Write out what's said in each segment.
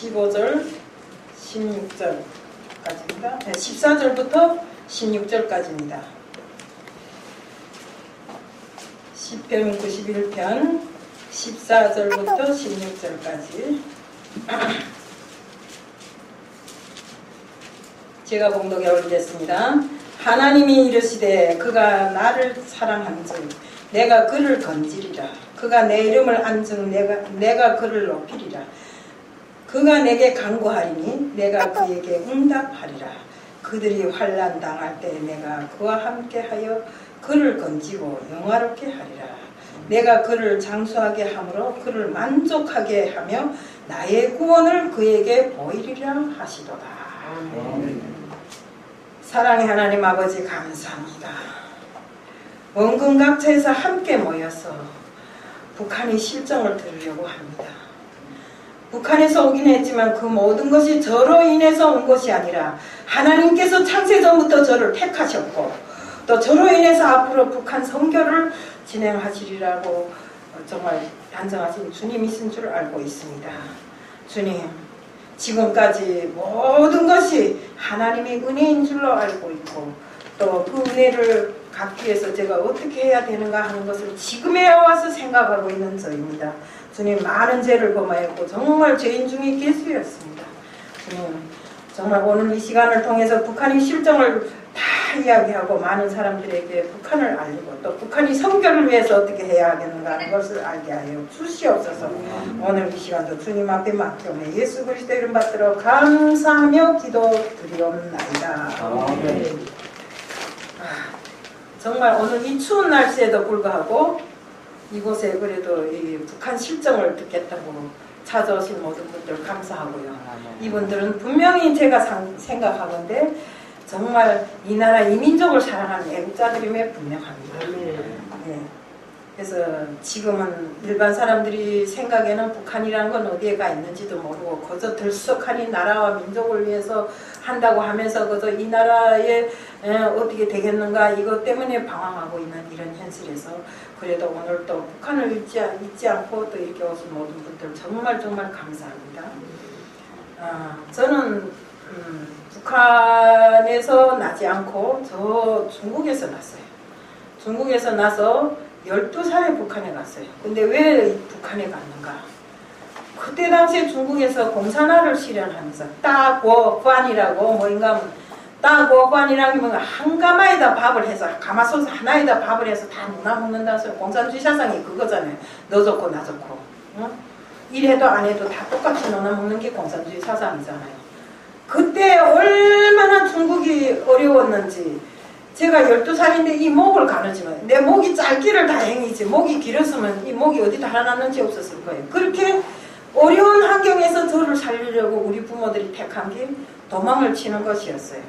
15절, 16절까지입니다. 네, 14절부터 16절까지입니다. 10편 91편 14절부터 16절까지 제가 봉독에 올리겠습니다. 하나님이 이르시되 그가 나를 사랑한즉 내가 그를 건지리라. 그가 내 이름을 안즉 내가 그를 높이리라. 그가 내게 간구하리니 내가 그에게 응답하리라. 그들이 환난 당할 때 내가 그와 함께하여 그를 건지고 영화롭게 하리라. 내가 그를 장수하게 함으로 그를 만족하게 하며 나의 구원을 그에게 보이리라 하시도다. 사랑의 하나님 아버지 감사합니다. 원근각처에서 함께 모여서 북한의 실정을 들으려고 합니다. 북한에서 오긴 했지만 그 모든 것이 저로 인해서 온 것이 아니라 하나님께서 창세전부터 저를 택하셨고 또 저로 인해서 앞으로 북한 선교를 진행하시리라고 정말 단정하신 주님이신 줄 알고 있습니다. 주님, 지금까지 모든 것이 하나님의 은혜인 줄로 알고 있고 또 그 은혜를 갖기 위해서 제가 어떻게 해야 되는가 하는 것을 지금에 와서 생각하고 있는 저입니다. 주님, 많은 죄를 범하였고 정말 죄인 중에 괴수였습니다. 주님, 정말 오늘 이 시간을 통해서 북한의 실정을 다 이야기하고 많은 사람들에게 북한을 알리고 또 북한이 선교를 위해서 어떻게 해야 하겠는가 하는 것을 알게 하여 주시옵소서. 오늘 이 시간도 주님 앞에 맡겨오며 예수 그리스도 이름 받들어 감사하며 기도드리옵나이다. 정말 오늘 이 추운 날씨에도 불구하고 이곳에 그래도 이 북한 실정을 듣겠다고 찾아오신 모든 분들 감사하고요. 이분들은 분명히 제가 생각하건대 정말 이 나라 이 민족을 사랑하는 애국자들임에 분명합니다. 네. 그래서 지금은 일반 사람들이 생각에는 북한이라는 건 어디에 가 있는지도 모르고 그저 들썩하니 나라와 민족을 위해서 한다고 하면서 그저 이 나라에 어떻게 되겠는가 이것 때문에 방황하고 있는 이런 현실에서 그래도 오늘 또 북한을 잊지 않고 또 이렇게 오신 모든 분들 정말 감사합니다. 저는 북한에서 나지 않고 저 중국에서 났어요. 중국에서 나서 12살에 북한에 갔어요. 근데 왜 북한에 갔는가? 그때 당시에 중국에서 공산화를 실현하면서 따고관이라고 뭐인가 따고관이라는 게 한 가마에다 밥을 해서 가마솥 하나에다 밥을 해서 다 누나 먹는다 해서 공산주의 사상이 그거잖아요. 너 좋고 나 좋고 응? 이래도 안 해도 다 똑같이 누나 먹는 게 공산주의 사상이잖아요. 그때 얼마나 중국이 어려웠는지 제가 12살인데 이 목을 가르치면 내 목이 짧기를 다행이지 목이 길었으면 이 목이 어디 달아났는지 없었을 거예요. 그렇게 어려운 환경에서 저를 살리려고 우리 부모들이 택한 게 도망을 치는 것이었어요.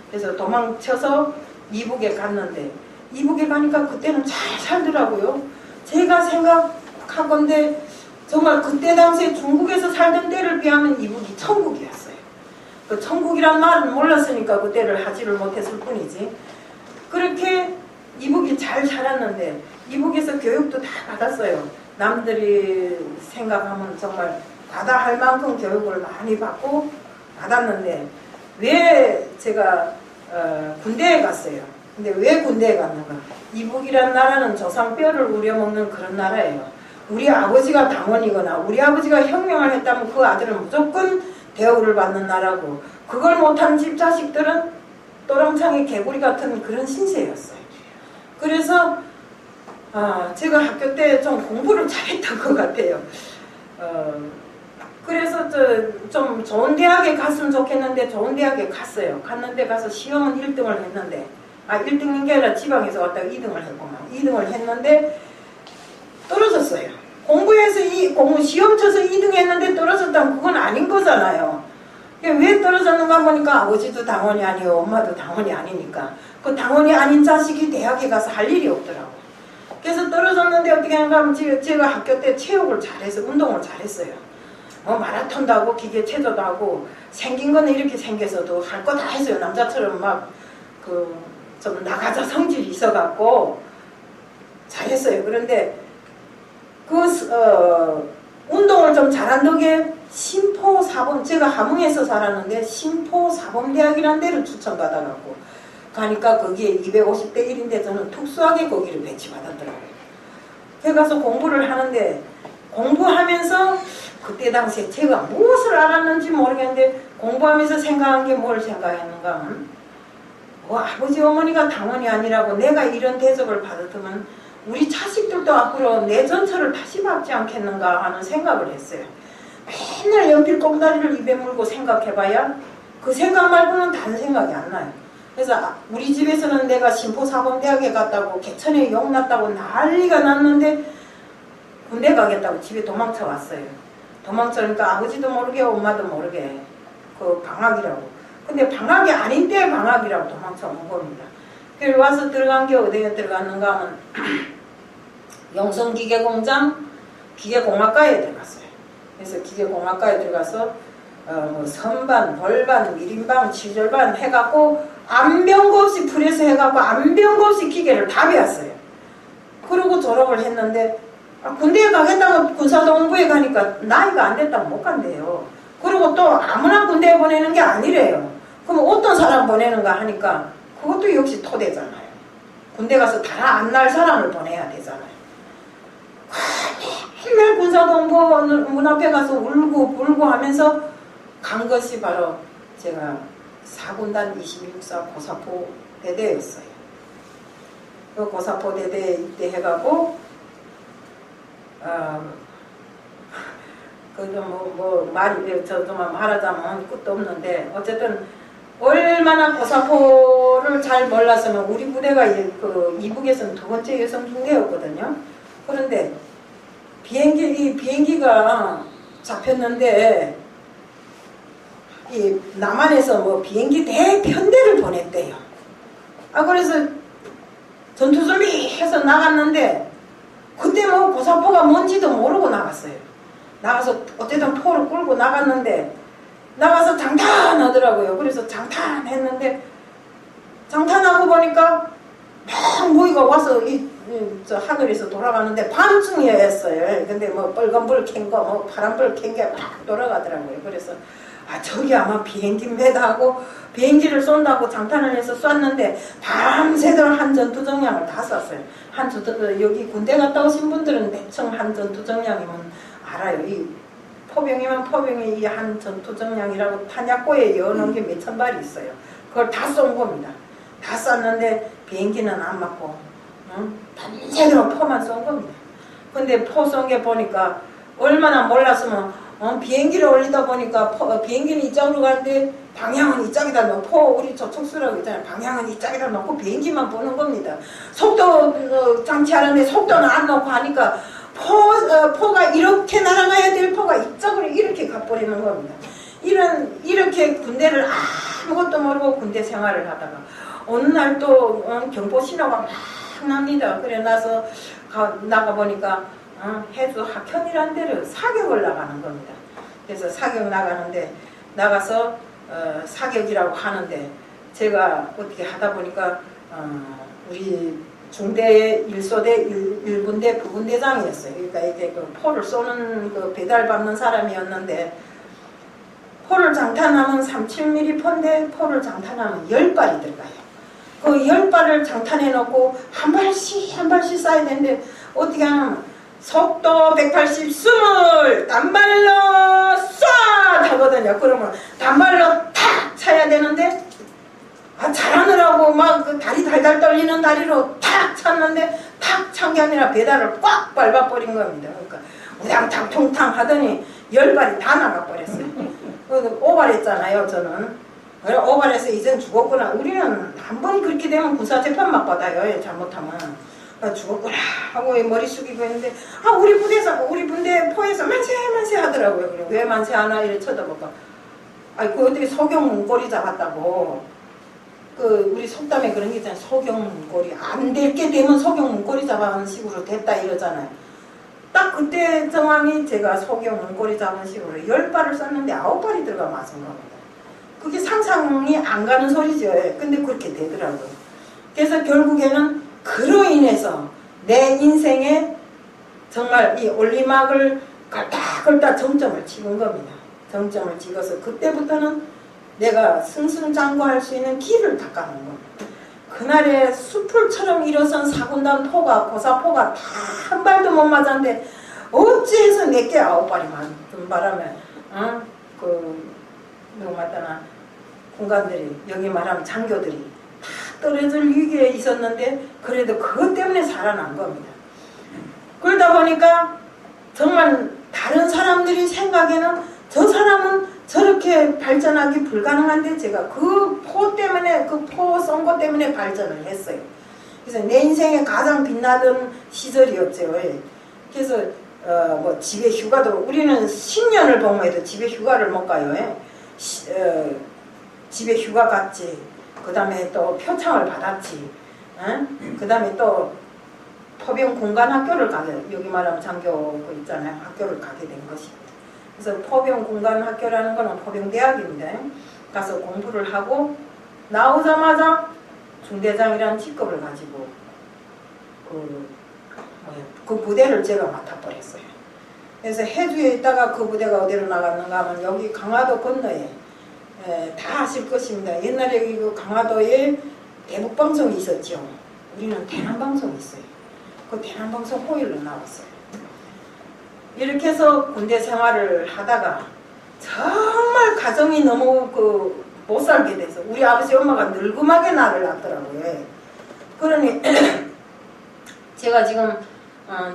그래서 도망쳐서 이북에 갔는데 이북에 가니까 그때는 잘 살더라고요. 제가 생각하건대 정말 그때 당시에 중국에서 살던 때를 비하면 이북이 천국이었어요. 그 천국이란 말은 몰랐으니까 그때를 하지를 못했을 뿐이지. 그렇게 이북이 잘 살았는데 이북에서 교육도 다 받았어요. 남들이 생각하면 정말 과다할 만큼 교육을 많이 받고 받았는데 왜 제가 군대에 갔어요. 근데 왜 군대에 갔는가? 이북이란 나라는 조상뼈를 우려먹는 그런 나라예요. 우리 아버지가 당원이거나 우리 아버지가 혁명을 했다면 그 아들은 무조건 대우를 받는 나라고 그걸 못한 집 자식들은 또랑창의 개구리 같은 그런 신세였어요. 그래서 제가 학교 때 좀 공부를 잘했던 것 같아요. 그래서 좀 좋은 대학에 갔으면 좋겠는데 좋은 대학에 갔어요. 갔는데 가서 시험은 1등을 했는데 1등인 게 아니라 지방에서 왔다가 2등을 했구만. 2등을 했는데 떨어졌어요. 공부해서 시험 쳐서 2등 했는데 떨어졌다면 그건 아닌 거잖아요. 왜 떨어졌는가 보니까 아버지도 당원이 아니고 엄마도 당원이 아니니까 그 당원이 아닌 자식이 대학에 가서 할 일이 없더라고. 그래서 떨어졌는데 어떻게 하는가 하면 제가 학교 때 체육을 잘해서 운동을 잘했어요. 마라톤도 하고 기계체조도 하고 생긴 거는 이렇게 생겨서도 할 거 다 했어요. 남자처럼 막 좀 나가자 성질이 있어갖고 잘했어요. 그런데 운동을 좀 잘한 덕에 심포 사범, 제가 함흥에서 살았는데 신포사범대학이라는 데를 추천받아갖고 가니까 거기에 250대 1인데 저는 특수하게 거기를 배치받았더라고요. 그래 가서 공부를 하는데 공부하면서 그때 당시에 제가 무엇을 알았는지 모르겠는데 공부하면서 생각한 게 뭘 생각했는가 아버지 어머니가 당원이 아니라고 내가 이런 대접을 받았으면 우리 자식들도 앞으로 내 전처를 다시 받지 않겠는가 하는 생각을 했어요. 맨날 연필 꽁다리를 입에 물고 생각해봐야 그 생각 말고는 다른 생각이 안 나요. 그래서 우리 집에서는 내가 신포사범대학에 갔다고 개천에 욕났다고 난리가 났는데 군대 가겠다고 집에 도망쳐 왔어요. 도망쳐니까 아버지도 모르게 엄마도 모르게 그 방학이라고. 근데 방학이 아닌 때 방학이라고 도망쳐 온 겁니다. 그리고 와서 들어간 게 어디에 들어갔는가 하면 영성기계공장 기계공학과에 들어갔어요. 그래서 기계공학과에 들어가서 뭐 선반, 벌반, 미림방, 치절반 해갖고 안병거 없이 프레스 해갖고 안병거 없이 기계를 다 배웠어요. 그러고 졸업을 했는데 군대에 가겠다고 군사동부에 가니까 나이가 안 됐다고 못 간대요. 그리고 또 아무나 군대에 보내는 게 아니래요. 그럼 어떤 사람 보내는가 하니까 그것도 역시 토대잖아요. 군대 가서 다 안 날 사람을 보내야 되잖아요. 맨날 군사동부 문 앞에 가서 울고 하면서 간 것이 바로 제가 4군단 2164 고사포 대대였어요. 그 고사포 대대에 입대해가고 그래도 저만 말하자면 끝도 없는데 어쨌든 얼마나 고사포를 잘 몰랐으면 우리 부대가 그 이북에서는 두 번째 여성 중대였거든요. 그런데 비행기가 잡혔는데 이 남한에서 뭐 비행기 대편대를 보냈대요. 그래서 전투준비 해서 나갔는데 그때 뭐 고사포가 뭔지도 모르고 나갔어요. 나가서 어쨌든 포를 끌고 나갔는데 나가서 장탄하더라고요. 그래서 장탄했는데 장탄하고 보니까 막 모이가 와서 저 하늘에서 돌아가는데 밤중이었어요. 근데 뭐 빨간불 켠 거, 뭐 파란불 켠 게 막 돌아가더라고요. 그래서 저기 아마 비행기입니다 하고 비행기를 쏜다고 장탄을 해서 쐈는데 밤새도록 한 전투정량을 다 쐈어요. 여기 군대 갔다 오신 분들은 대충 한 전투정량이면 알아요. 이 포병이면 포병이 이 한 전투정량이라고 탄약고에 여는 게 몇천 발이 있어요. 그걸 다 쏜 겁니다. 다 쐈는데 비행기는 안 맞고 밤새도록 포만 쏜 겁니다. 근데 포 쏜 게 보니까 얼마나 몰랐으면 비행기를 올리다 보니까 비행기는 이쪽으로 가는데 방향은 이쪽에다 놓고 우리 저촉수라고 있잖아요. 방향은 이쪽에다 놓고 비행기만 보는 겁니다. 속도 장치하는데 속도는 안 놓고 하니까 포가 이렇게 날아가야 될 포가 이쪽으로 이렇게 가버리는 겁니다. 이렇게 군대를 아무것도 모르고 군대 생활을 하다가 어느 날 또 경보 신호가 막 납니다. 그래 나서 나가보니까 해주 학현이라는 데를 사격을 나가는 겁니다. 그래서 사격 나가는데 나가서 사격이라고 하는데 제가 어떻게 하다 보니까 우리 중대 1소대 1분대 부분대장이었어요. 그러니까 이게 그 포를 쏘는 그 배달 받는 사람이었는데 포를 장탄하면 37mm 포인데 포를 장탄하면 10발이 들어가요. 그 10발을 장탄해 놓고 한 발씩 쏴야 되는데 어떻게 하면 속도 180 20 단발로 쏴 하거든요. 그러면 단발로 탁 차야 되는데 잘하느라고 막 그 다리 달달 떨리는 다리로 탁 찼는데 탁 찬 게 아니라 배달을 꽉 밟아버린 겁니다. 그러니까 우당탕 통탕 하더니 10발이 다 나가버렸어요. 오발했잖아요 저는. 오발해서 이젠 죽었구나. 우리는 한 번 그렇게 되면 군사재판 막 받아요. 잘못하면. 죽었구나 하고 머리 숙이고 있는데 우리 부대 포에서 만세 하더라고요. 그래 왜 만세하나 이래 쳐다보고 그 어떻게 소경 문고리 잡았다고 우리 속담에 그런 게 있잖아요. 소경 문고리 안 될 게 되면 소경 문고리 잡아가는 식으로 됐다 이러잖아요. 딱 그때 정황이 제가 소경 문고리 잡은 식으로 10발을 쐈는데 9발이 들어가 맞은 겁니다. 그게 상상이 안 가는 소리죠. 근데 그렇게 되더라고요. 그래서 결국에는 그로 인해서 내 인생에 정말 이 올리막을 걸딱 정점을 찍은 겁니다. 정점을 찍어서 그때부터는 내가 승승장구할 수 있는 길을 닦아놓은 겁니다. 그날에 숲풀처럼 일어선 사군단 포가 고사포가 다 한 발도 못 맞았는데 어찌해서 내게 9발이 맞은 바람에 누구 맞다나 군관들이 여기 말하면 장교들이 다 떨어질 위기에 있었는데 그래도 그것 때문에 살아난 겁니다. 그러다 보니까 정말 다른 사람들이 생각에는 저 사람은 저렇게 발전하기 불가능한데 제가 그 포 때문에 그 포 쏜 것 때문에 발전을 했어요. 그래서 내 인생에 가장 빛나던 시절이었죠. 그래서 뭐 집에 휴가도 우리는 10년을 복무해도 집에 휴가를 못 가요. 집에 휴가 갔지. 그 다음에 또 표창을 받았지. 그 다음에 또 포병 공간 학교를 가게, 여기 말하면 장교 그 있잖아요. 학교를 가게 된 것입니다. 그래서 포병 공간 학교라는 거는 포병대학입니다. 가서 공부를 하고 나오자마자 중대장이라는 직급을 가지고 그 부대를 제가 맡아버렸어요. 그래서 해주에 있다가 그 부대가 어디로 나갔는가 하면 여기 강화도 건너에 다 아실 것입니다. 옛날에 그 강화도에 대북방송이 있었죠. 우리는 대남방송이 있어요. 그 대남방송 호일로 나왔어요. 이렇게 해서 군대 생활을 하다가 정말 가정이 너무 못 살게 돼서 우리 아버지 엄마가 늙음하게 나를 낳더라고요. 그러니 제가 지금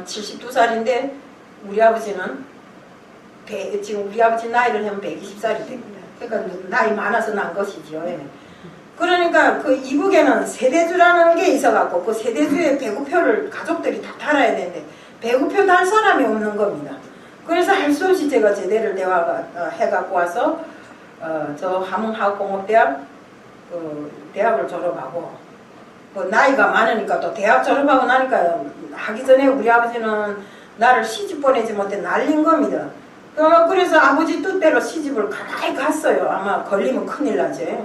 72살인데 우리 아버지는 지금 우리 아버지 나이를 하면 120살이 됩니다. 그러니까 나이 많아서 난 것이죠. 그러니까 그 이북에는 세대주라는 게 있어갖고 그 세대주에 배구표를 가족들이 다 달아야 되는데 배구표 달 사람이 없는 겁니다. 그래서 할 수 없이 제가 제대를 해갖고 와서 저 함흥화학공업대학 대학을 졸업하고 나이가 많으니까 또 대학 졸업하고 나니까 하기 전에 우리 아버지는 나를 시집 보내지 못해 날린 겁니다. 그래서 아버지 뜻대로 시집을 가만히 갔어요. 아마 걸리면 큰일 나지.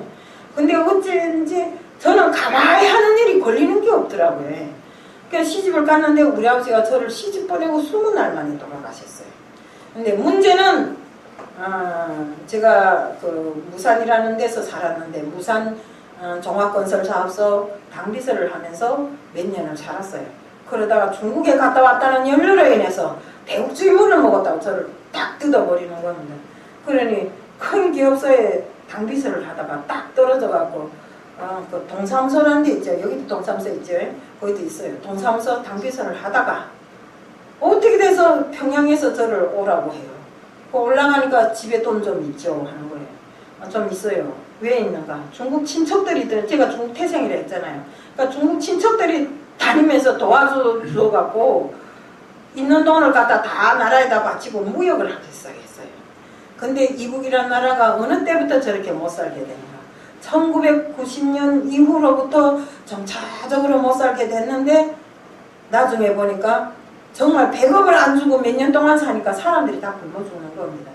근데 어쩐지 저는 가만히 하는 일이 걸리는 게 없더라고요. 그래서 시집을 갔는데 우리 아버지가 저를 시집 보내고 20날 만에 돌아가셨어요. 근데 문제는 제가 무산이라는 데서 살았는데 무산 종합건설사업소 당비서를 하면서 몇 년을 살았어요. 그러다가 중국에 갔다 왔다는 연료로 인해서 대국주의물을 먹었다고 저를 딱 뜯어버리는 겁니다. 그러니 큰 기업소에 당비서를 하다가 딱 떨어져갖고 그 동사무소라는 데 있죠. 여기도 동사무소 있죠. 거기도 있어요. 동사무소 당비서를 하다가 어떻게 돼서 평양에서 저를 오라고 해요. 올라가니까 집에 돈 좀 있죠 하는 거예요. 좀 있어요. 왜 있는가? 중국 친척들이 제가 중국 태생이라 했잖아요. 그러니까 중국 친척들이 다니면서 도와줘갖고 있는 돈을 갖다 다 나라에다 바치고 무역을 하겠어요. 근데 이북이라는 나라가 어느 때부터 저렇게 못 살게 되는가? 1990년 이후로부터 점차적으로 못 살게 됐는데 나중에 보니까 정말 배급을 안 주고 몇 년 동안 사니까 사람들이 다 굶어 죽는 겁니다.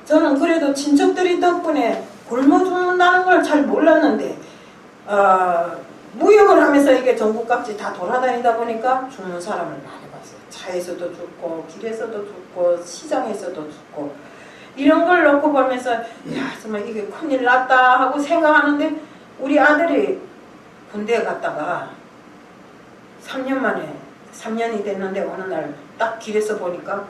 저는 그래도 친척들이 덕분에 굶어 죽는다는 걸 잘 몰랐는데 무역을 하면서 이게 전국각지 다 돌아다니다 보니까 죽는 사람을 많이 봤어요. 차에서도 죽고 길에서도 죽고 시장에서도 죽고 이런 걸 놓고 보면서 야 정말 이게 큰일 났다 하고 생각하는데 우리 아들이 군대에 갔다가 3년 만에 3년이 됐는데 어느 날 딱 길에서 보니까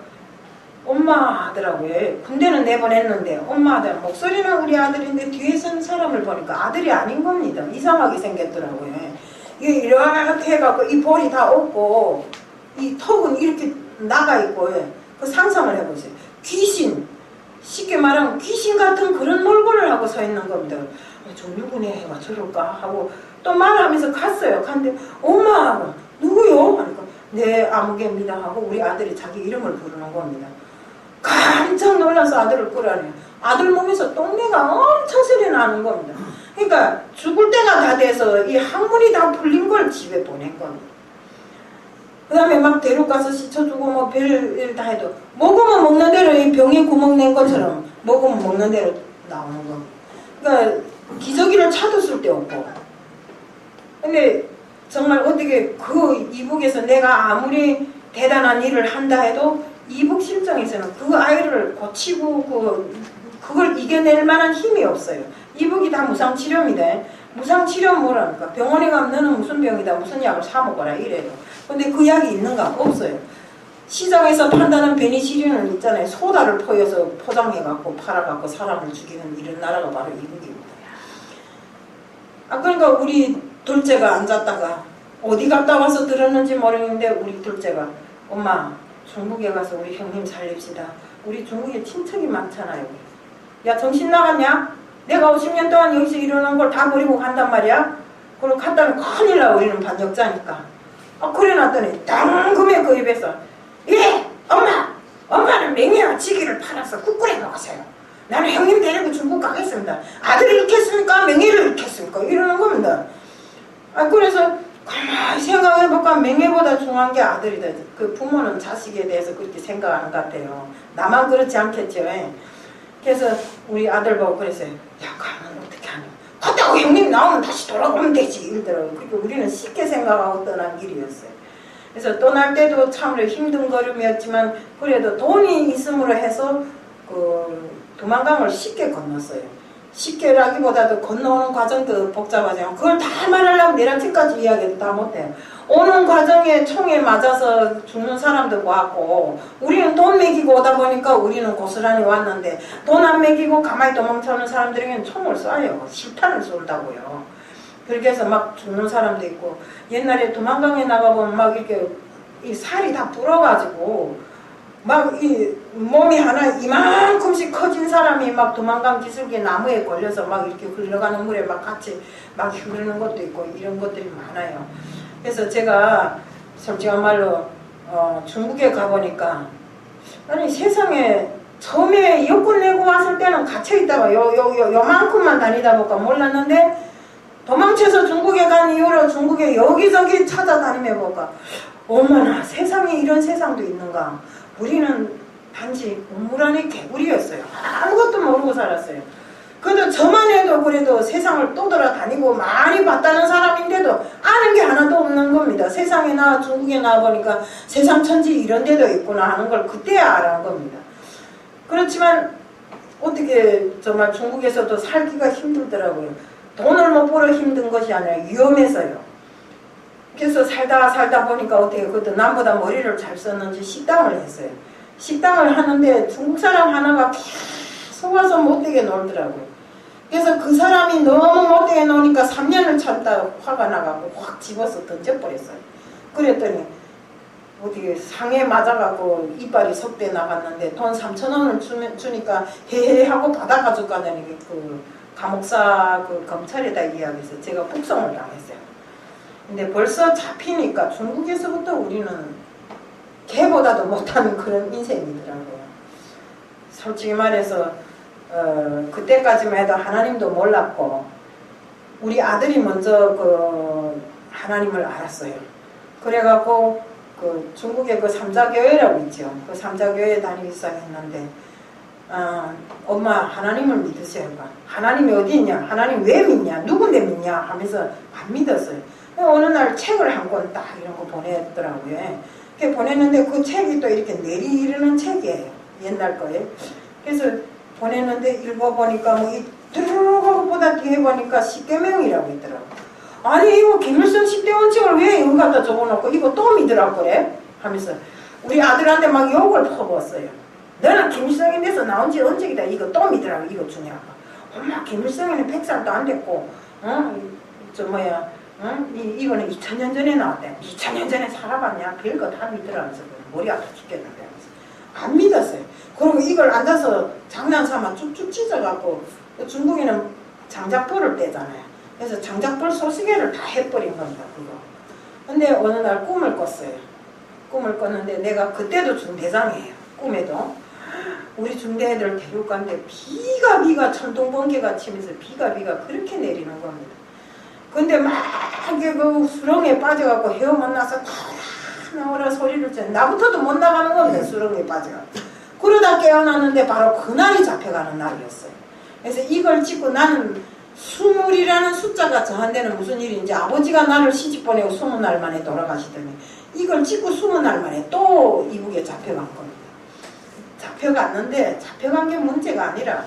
엄마 하더라고요. 군대는 내보냈는데 엄마 하더라. 목소리는 우리 아들인데 뒤에 선 사람을 보니까 아들이 아닌 겁니다. 이상하게 생겼더라고요. 이게 이렇게 해갖고 이 볼이 다 없고 이 턱은 이렇게 나가 있고 그 상상을 해보세요. 귀신, 쉽게 말하면 귀신 같은 그런 몰골을 하고 서 있는 겁니다. 저 누구네 해가 저럴까 하고 또 말하면서 갔어요. 갔는데 엄마 누구요? 하니까 네 아무개입니다 하고 우리 아들이 자기 이름을 부르는 겁니다. 깜짝 놀라서 아들을 끌어내요. 아들 몸에서 똥내가 엄청 소리 나는 겁니다. 그러니까 죽을 때가 다 돼서 이 항문이 다 풀린 걸 집에 보낸 겁니다. 그 다음에 막 데려가서 씻어주고 뭐 별일 다 해도 먹으면 먹는 대로 이 병에 구멍 낸 것처럼 먹으면 먹는 대로 나오는 겁니다. 그러니까 기저귀를 찾았을 데 없고. 근데 정말 어떻게 그 이북에서 내가 아무리 대단한 일을 한다 해도 이북 실정에서는 그 아이를 고치고 이겨낼 만한 힘이 없어요. 이북이 다 무상치료입니다. 무상치료는 뭐랍니까? 병원에 가면 너는 무슨 병이다 무슨 약을 사 먹어라 이래요. 근데 그 약이 있는가? 없어요. 시장에서 판다는 베니시린은 있잖아요. 소다를 퍼여서 포장해갖고 팔아갖고 사람을 죽이는 이런 나라가 바로 이북입니다. 그러니까 우리 둘째가 앉았다가 어디 갔다 와서 들었는지 모르겠는데 우리 둘째가 엄마 중국에 가서 우리 형님 살립시다. 우리 중국에 친척이 많잖아요. 야 정신 나갔냐? 내가 50년 동안 여기서 일어난 걸 다 버리고 간단 말이야? 그리고 갔다면 큰일 나. 우리는 반역자니까. 그래 놨더니 당금에 그 입에서 예! 엄마는 맹이와 지기를 팔아서 국 끓여 먹었어요. 나는 형님 데리고 중국 가겠습니다. 아들을 잃겠습니까? 맹이를 잃겠습니까? 이러는 겁니다. 그래서 가만히 생각해볼까 맹이보다 중요한 게 아들이다. 그 부모는 자식에 대해서 그렇게 생각하는 것 같아요. 나만 그렇지 않겠죠. 그래서 우리 아들 보고 그랬어요. 야 가면 어떻게 하냐. 갔다고 형님 나오면 다시 돌아오면 되지 이러더라고요. 그러니까 우리는 쉽게 생각하고 떠난 길이었어요. 그래서 떠날 때도 참으로 힘든 걸음이었지만 그래도 돈이 있음으로 해서 그 도망강을 쉽게 건넜어요. 쉽게라기보다도 건너오는 과정도 복잡하지만 그걸 다 말하려면 내랑 지금까지 이야기도 다 못해요. 오는 과정에 총에 맞아서 죽는 사람도 왔고 우리는 돈 매기고 오다 보니까 우리는 고스란히 왔는데 돈 안 매기고 가만히 도망쳐오는 사람들에게는 총을 쏴요. 실탄을 쏠다고요. 그렇게 해서 막 죽는 사람도 있고 옛날에 도망강에 나가보면 막 이렇게 이 살이 다 불어가지고 막 이 몸이 하나 이만큼씩 커진 사람이 막 도망강 기슭에 나무에 걸려서 막 이렇게 흘러가는 물에 막 같이 막 흐르는 것도 있고 이런 것들이 많아요. 그래서 제가 솔직한 말로 중국에 가보니까 아니 세상에 처음에 여권 내고 왔을 때는 갇혀있다가 요만큼만 다니다 볼까 몰랐는데 도망쳐서 중국에 간 이후로 중국에 여기저기 찾아다니며 볼까 어머나 세상에 이런 세상도 있는가. 우리는 단지 우물 안의 개구리였어요. 아무것도 모르고 살았어요. 그래도 저만 해도 그래도 세상을 떠돌아다니고 많이 봤다는 사람인데도 아는 게 하나도 없는 겁니다. 세상에 나와 중국에 나와보니까 세상 천지 이런 데도 있구나 하는 걸 그때야 알아는 겁니다. 그렇지만 어떻게 정말 중국에서도 살기가 힘들더라고요. 돈을 못 벌어 힘든 것이 아니라 위험해서요. 그래서 살다 보니까 어떻게 그것도 남보다 머리를 잘 썼는지 식당을 했어요. 식당을 하는데 중국 사람 하나가 계속 와서 못되게 놀더라고요. 그래서 그 사람이 너무 못되게 노니까 3년을 참다 화가 나가고 확 집어서 던져버렸어요. 그랬더니 어떻게 상에 맞아갖고 이빨이 석대 나갔는데 돈 3,000원을 주니까 헤헤 하고 받아가지고 가더니 그 감옥사 그 검찰에다 이야기해서 제가 북송을 당했어요. 근데 벌써 잡히니까 중국에서부터 우리는 개보다도 못하는 그런 인생이더라고요. 솔직히 말해서 그때까지만 해도 하나님도 몰랐고 우리 아들이 먼저 그 하나님을 알았어요. 그래갖고 그 중국의 그 삼자교회라고 있죠. 그 삼자교회에 다니기 시작했는데 엄마 하나님을 믿으세요. 하나님이 어디 있냐? 하나님 왜 믿냐? 누군데 믿냐? 하면서 안 믿었어요. 어느 날 책을 한 권 딱 이런 거 보냈더라고요. 그렇게 보냈는데 그 책이 또 이렇게 내리르는 책이에요. 옛날 거에. 그래서 보냈는데 읽어보니까 뭐 이 드르륵 보다 뒤에 보니까 10계명이라고 있더라고요. 아니 이거 김일성 10대 원칙을 왜 이거 갖다 적어놓고 이거 또 믿으라고 그래? 하면서 우리 아들한테 막 욕을 퍼부었어요. 너는 김일성에 대해서 나온 지 언제이다. 이거 또 믿으라고 이거 중요하고. 엄마 김일성에는 100살도 안 됐고 이거는 2000년 전에 나왔대. 2000년 전에 살아봤냐? 별거 다 믿으라면서 머리 아파 죽겠는데 하면서 안 믿었어요. 그리고 이걸 앉아서 장난삼아 쭉쭉 찢어갖고 중국에는 장작불을 떼잖아요. 그래서 장작불 소시계를 다 해버린 겁니다. 그거. 근데 어느 날 꿈을 꿨어요. 꿈을 꿨는데 내가 그때도 중대장이에요. 꿈에도. 우리 중대애들 데리고 갔는데 비가 천둥번개가 치면서 비가 그렇게 내리는 겁니다. 근데 막 그 수렁에 빠져갖고 헤엄 나서 나오라 소리를 쳐. 나부터도 못 나가는 겁니다. 수렁에 빠져갖고. 그러다 깨어났는데 바로 그날이 잡혀가는 날이었어요. 그래서 이걸 찍고 나는 20이라는 숫자가 저한테는 무슨 일인지 아버지가 나를 시집 보내고 20날 만에 돌아가시더니 이걸 찍고 20날 만에 또 이북에 잡혀간 겁니다. 잡혀갔는데 잡혀간 게 문제가 아니라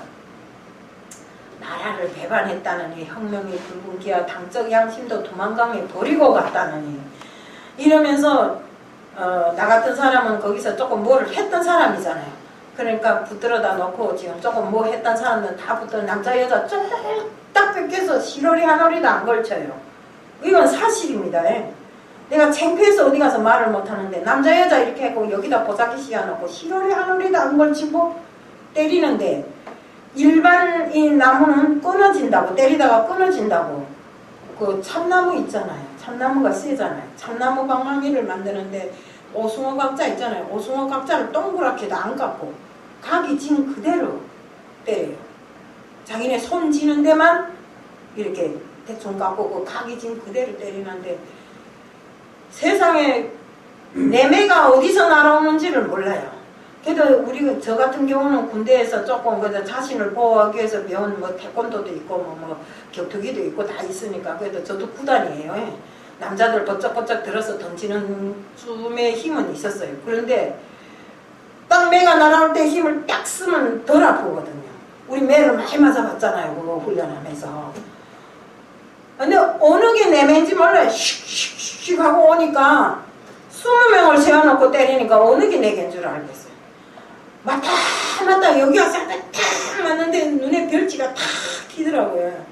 나라를 배반했다느니 혁명이 불분기야 당적 양심도 도망강에 버리고 갔다느니 이러면서 나 같은 사람은 거기서 조금 뭐를 했던 사람이잖아요. 그러니까 붙들어다 놓고 지금 조금 뭐 했던 사람들은 다 붙들어 남자 여자 쫙딱 뺏겨서 시러리 하너리도 안 걸쳐요. 이건 사실입니다. 내가 창피해서 어디 가서 말을 못하는데 남자 여자 이렇게 하고 여기다 보자기 씌워놓고 시러리 하너리도 안 걸치고 때리는데 일반 이 나무는 끊어진다고 때리다가 끊어진다고 그 참나무 있잖아요. 참나무가 세잖아요. 참나무 방망이를 만드는데 오숭어 각자 있잖아요. 오숭어 각자를 동그랗게도 안 깎고 각이 진 그대로 때려요. 자기네 손 지는 데만 이렇게 대충 깎고 그 각이 진 그대로 때리는데 세상에 내매가 어디서 날아오는지를 몰라요. 그래도 우리 저 같은 경우는 군대에서 조금 그래도 자신을 보호하기 위해서 배운 뭐 태권도도 있고 뭐 격투기도 있고 다 있으니까 그래도 저도 구단이에요. 남자들 버쩍버쩍 들어서 던지는 쯤의 힘은 있었어요. 그런데 딱 매가 날아올 때 힘을 딱 쓰면 덜 아프거든요. 우리 매를 많이 맞아봤잖아요. 그거 훈련하면서. 근데 어느 게 내 매인지 몰라요. 슉슉슉 하고 오니까 20명을 세워놓고 때리니까 어느 게 내 개인 줄 알겠어요. 맞다 여기 와서 딱 맞는데 눈에 별지가 탁 튀더라고요.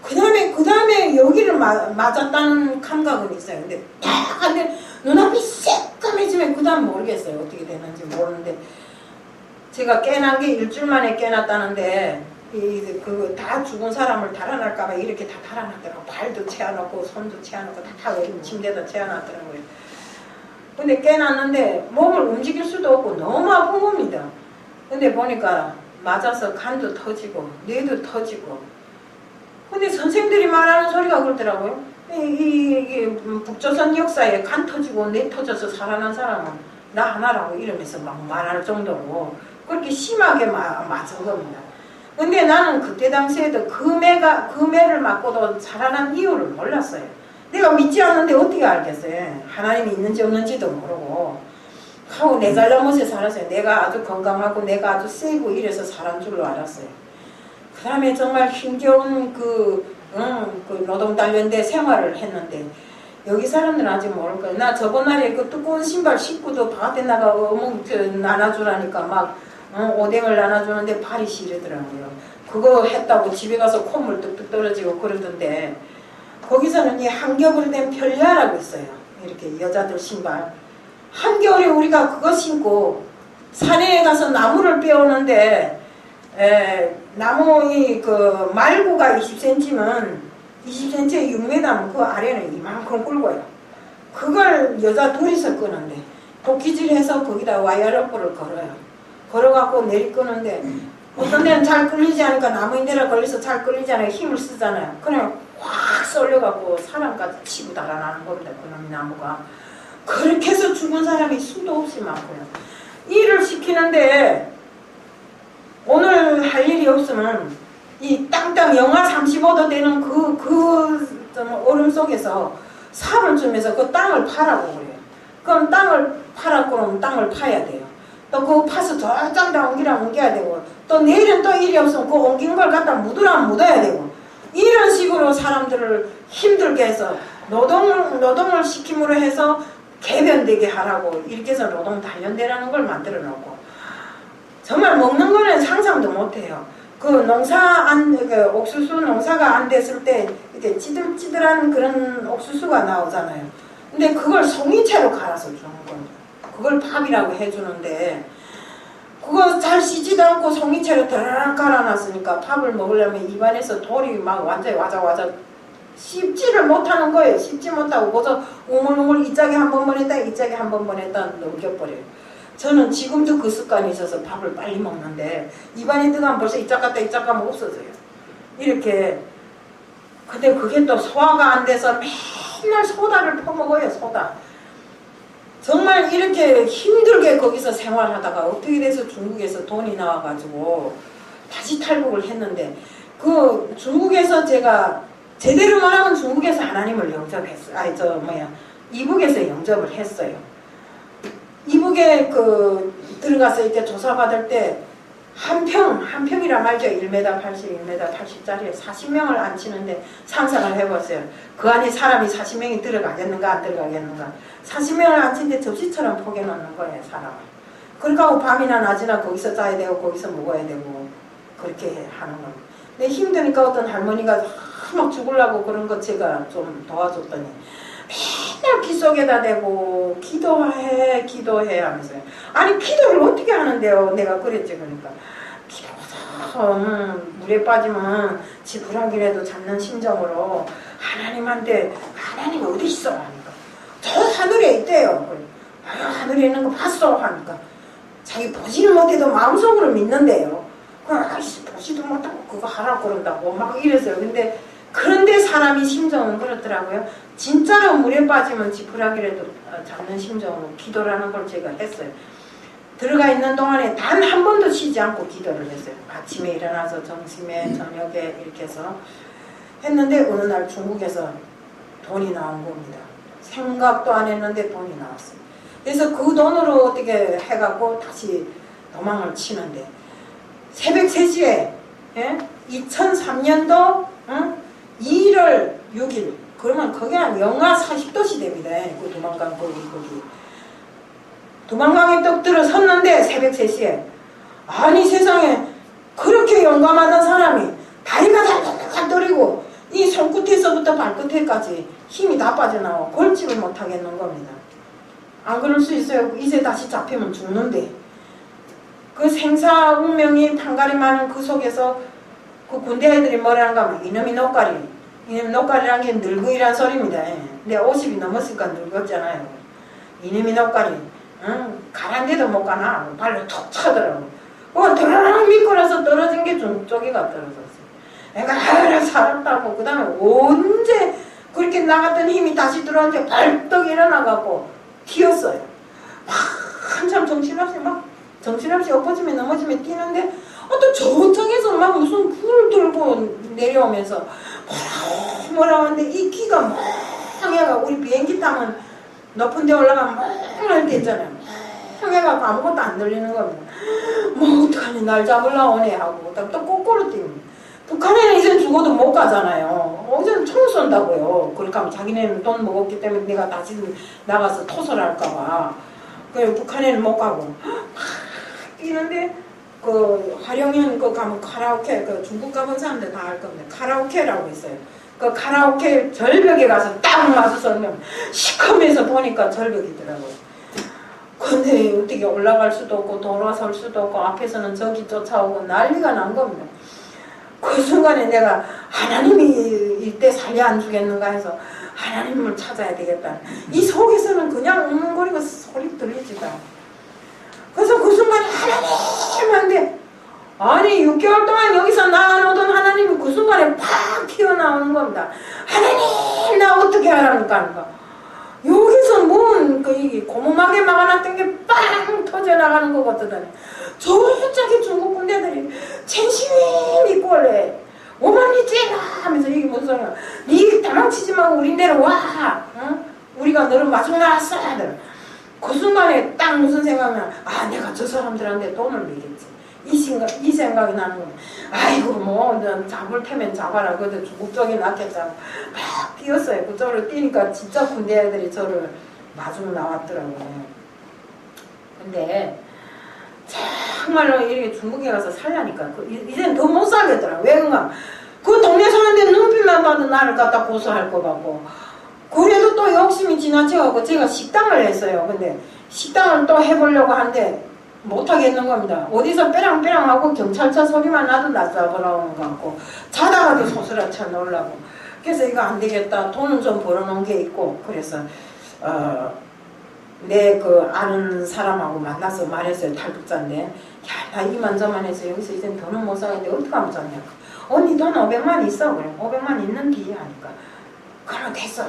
그 다음에 여기를 맞았다는 감각은 있어요. 근데 딱 하는데 눈앞이 새까매지면 그 다음 모르겠어요. 어떻게 되는지 모르는데 제가 깨난 게 일주일 만에 깨났다는데 그 다 죽은 사람을 달아날까봐 이렇게 다 달아놨더라고요. 발도 채워놓고 손도 채워놓고 다 침대에다 채워놨더라고요. 근데 깨놨는데 몸을 움직일 수도 없고 너무 아픈 겁니다. 근데 보니까 맞아서 간도 터지고 뇌도 터지고 근데 선생들이 말하는 소리가 그렇더라고요. 이 북조선 역사에 간 터지고 뇌 터져서 살아난 사람은 나 하나라고 이러면서 막 말할 정도로 그렇게 심하게 맞은 겁니다. 근데 나는 그때 당시에도 그 매를 맞고도 살아난 이유를 몰랐어요. 내가 믿지 않는데 어떻게 알겠어요. 하나님이 있는지 없는지도 모르고 하고 내 잘못에 살았어요. 내가 아주 건강하고 내가 아주 세고 이래서 살은 줄로 알았어요. 그 다음에 정말 힘겨운 그 노동단련대 생활을 했는데 여기 사람들은 아직 모를 거예요. 나 저번 날에 그 두꺼운 신발 신고도 바깥에 나가 어묵 나눠주라니까 막 오뎅을 나눠주는데 발이 시리더라고요. 그거 했다고 집에 가서 콧물 뚝뚝 떨어지고 그러던데 거기서는 이 한겨울에 된 편리하라고 있어요. 이렇게 여자들 신발. 한겨울에 우리가 그거 신고 산에 가서 나무를 베오는데 나무 그 말구가 20cm면 20cm에 6m면 그 아래는 이만큼 굵어요. 그걸 여자 둘이서 끄는데 도끼질해서 거기다 와이어로프를 걸어요. 걸어갖고 내리 끄는데 어떤 데는 잘 끌리지 않으니까 나무인데라 걸려서 잘 끌리지 않아요. 힘을 쓰잖아요. 그냥 확 쏠려갖고 사람까지 치고 달아나는 겁니다. 그놈 나무가. 그렇게 해서 죽은 사람이 수도 없이 많고요. 일을 시키는데 오늘 할 일이 없으면 이 땅땅 영하 35도 되는 그 얼음 속에서 4분쯤에서 그 땅을 파라고 그래요. 그럼 땅을 파라고 그러면 땅을 파야 돼요. 또 그거 파서 저쪽다 옮겨야 되고 또 내일은 또 일이 없으면 그 옮긴 걸 갖다 묻으라면 묻어야 되고 이런 식으로 사람들을 힘들게 해서 노동을 시킴으로 해서 개변되게 하라고 이렇게 해서 노동 단련대라는 걸 만들어 놓고 정말 먹는 거는 상상도 못해요. 그 옥수수 농사가 안 됐을 때 이렇게 찌들찌들한 그런 옥수수가 나오잖아요. 근데 그걸 송이채로 갈아서 주는 거예요. 그걸 밥이라고 해주는데 그거 잘 씻지도 않고 송이채로 드라랑 갈아놨으니까 밥을 먹으려면 입안에서 돌이 막 완전히 와자 씹지를 못하는 거예요. 씹지 못하고 거기서 우물우물 이 짝에 한 번 보냈다 이 짝에 한 번 보냈다 넘겨버려요. 저는 지금도 그 습관이 있어서 밥을 빨리 먹는데 입안에 들어가면 벌써 이 짝 갔다 이 짝 가면 없어져요. 이렇게. 근데 그게 또 소화가 안 돼서 맨날 소다를 퍼먹어요. 소다. 정말 이렇게 힘들게 거기서 생활하다가 어떻게 돼서 중국에서 돈이 나와가지고 다시 탈북을 했는데 그 중국에서 제가 제대로 말하면 중국에서 하나님을 영접했어요. 이북에서 영접을 했어요. 이북에 들어가서 이렇게 조사받을 때 한 평이라 말죠. 1m 80, 1m 80짜리 40명을 앉히는데 상상을 해봤어요. 그 안에 사람이 40명이 들어가겠는가 안 들어가겠는가. 40명을 앉히는데 접시처럼 포개놓는 거예요. 사람을. 그러니까 밤이나 낮이나 거기서 자야 되고 거기서 먹어야 되고 그렇게 하는 겁니다. 근데 힘드니까 어떤 할머니가 막 죽으려고 그런 거 제가 좀 도와줬더니 맨날 귀 속에다 대고 기도해 기도해 하면서요. 아니 기도를 어떻게 하는데요? 내가 그랬지. 그러니까 기도해서 물에 빠지면 지푸라기라도 잡는 심정으로 하나님한테 하나님 어디 있어? 하니까 저 하늘에 있대요. 아유 하늘에 있는 거 봤어? 하니까 자기 보지는 못해도 마음속으로 믿는데요. 아이씨 보지도 못하고 그거 하라고 그런다고 막 이랬어요. 그런데 사람이 심정은 그렇더라고요. 진짜로 물에 빠지면 지푸라기라도 잡는 심정으로 기도라는 걸 제가 했어요. 들어가 있는 동안에 단 한 번도 쉬지 않고 기도를 했어요. 아침에 일어나서 점심에 저녁에 이렇게 해서 했는데 어느 날 중국에서 돈이 나온 겁니다. 생각도 안 했는데 돈이 나왔어요. 그래서 그 돈으로 어떻게 해갖고 다시 도망을 치는데 새벽 3시에 2003년도 2월 6일 그러면 그게 한 영하 40도 시대입니다. 그 두만강 거기 두만강에 떡 들어섰는데 새벽 3시에 아니 세상에 그렇게 용감하던 사람이 다리가 다 떨리고 이 손끝에서부터 발끝에까지 힘이 다 빠져나와 걸지를 못하겠는 겁니다. 안 그럴 수 있어요. 이제 다시 잡히면 죽는데 그 생사 운명이 판가리 많은 그 속에서 그 군대 애들이 뭐라는가 하면 이놈이 녹가리 이놈이 녹가리라는 게 늙으이란 소리입니다. 내가 50이 넘었으니까 늙었잖아요. 이놈이 녹가리 가란데도 못 가나 발로 툭 차더라고. 드르륵 미끄러서 떨어진 게 중쪽이가 떨어졌어요. 내가 살았다고 그 다음에 언제 그렇게 나갔던 힘이 다시 들어왔는데 발떡 일어나갖고 튀었어요. 한참 정신없이 엎어지면 넘어지면 뛰는데 또 저쪽에서 막 무슨 불을 들고 내려오면서 뭐라 하는데 이 기가 멍해가 우리 비행기 타면 높은 데 올라가면 멍할 때 있잖아요. 멍해가지고 아무것도 안 들리는 겁니다. 뭐 어떡하니 날 잡으려고 오네 하고 또 거꾸로 뜁니다. 북한에는 이제 죽어도 못 가잖아요. 어제는 총 쏜다고요. 그렇게 하면 자기네는 돈 먹었기 때문에 내가 다시 나가서 토설할까봐. 그래 북한에는 못 가고 뛰는데 그 화룡현 그 가면 카라오케 그 중국 가본 사람들 다 알 겁니다. 카라오케라고 있어요. 그 카라오케 절벽에 가서 딱 마주서면 시커매서 보니까 절벽이더라고요. 근데 어떻게 올라갈 수도 없고 돌아설 수도 없고 앞에서는 저기 쫓아오고 난리가 난 겁니다. 그 순간에 내가 하나님이 이때 살려 안 주겠는가 해서 하나님을 찾아야 되겠다. 이 속에서는 그냥 웅거리고 소리 들리지도 않아. 그래서 그 순간에 하나님한테 아니 6개월 동안 여기서 나아오던 하나님이 그 순간에 팍 튀어나오는 겁니다. 하나님 나 어떻게 하라니까 여기서 뭔 그 고무막에 막아놨던 게 빵 터져나가는 것 같더니 저쪽에 중국 군대들이 쟁심이 믿고 원래 오만리 째라 하면서 이게 무슨 소리야. 니 도망치지 말고 우리 데로 와. 응? 우리가 너를 마중 나왔어. 그 순간에 딱 무슨 생각이면 내가 저 사람들한테 돈을 내겠지. 이 생각이 나는 거야. 아이고 뭐 잡을 테면 잡아라. 그래도 중국 쪽이 낫겠다. 막 뛰었어요. 그쪽으로 뛰니까 진짜 군대 애들이 저를 마중 나왔더라고요. 근데 정말로 이렇게 중국에 가서 살라니까 이제는 더 못 살겠더라. 왜 그런가? 그 동네 사람들 눈빛만 봐도 나를 갖다 고소할 것 같고 그래도 또 욕심이 지나쳐갖고 제가 식당을 했어요. 근데 식당을 또 해보려고 하는데 못하겠는 겁니다. 어디서 빼랑빼랑하고 경찰차 소리만 나도 나 잡으러오는 것 같고 자다가도 소스라쳐 놀라고. 그래서 이거 안 되겠다. 돈은 좀 벌어놓은 게 있고 그래서 내 그 아는 사람하고 만나서 말했어요. 탈북자인데 야 나 이만저만 해서 여기서 이제 돈은 못 사겠는데 어떻게 하면 좋냐. 언니 돈 500만 있어. 그래 500만 있는디 하니까 그러면 됐어.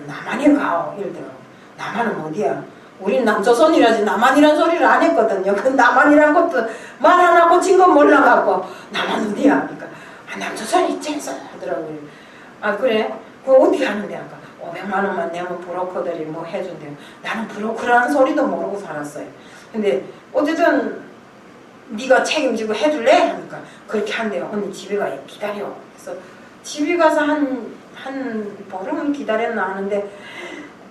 남한에 가. 이러더라고. 남한은 어디야. 우린 남조선이라지 남한이란 소리를 안 했거든요. 그 남한이란 것도 말 안 하고 친 건 몰라갖고 남한 어디야 하니까 남조선 있지 하더라고요. 그래? 그거 어떻게 하는데 아까 500만 원만 내면 브로커들이 뭐 해준대요. 나는 브로커라는 소리도 모르고 살았어요. 근데 어쨌든 네가 책임지고 해줄래? 하니까 그렇게 한대요. 언니 집에 가 기다려. 그래서 집에 가서 한 보름을 기다렸나 하는데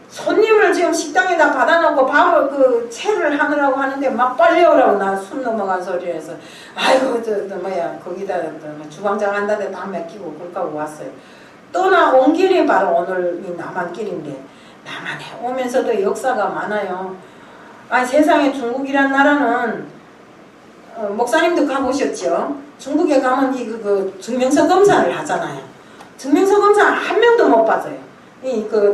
손님을 지금 식당에다 받아놓고 밥을 그 채를 하느라고 하는데 막 빨리 오라고 나 숨 넘어간 소리를 해서 아이고 저 뭐야 거기다 주방장 한다데 다 맡기고 그러고 왔어요. 떠나 온 길이 바로 오늘 이 남한길인데 남한에 오면서도 역사가 많아요. 아니 세상에 중국이란 나라는 목사님도 가보셨죠? 중국에 가면 그 증명서 검사를 하잖아요. 증명서 검사 한 명도 못 받아요.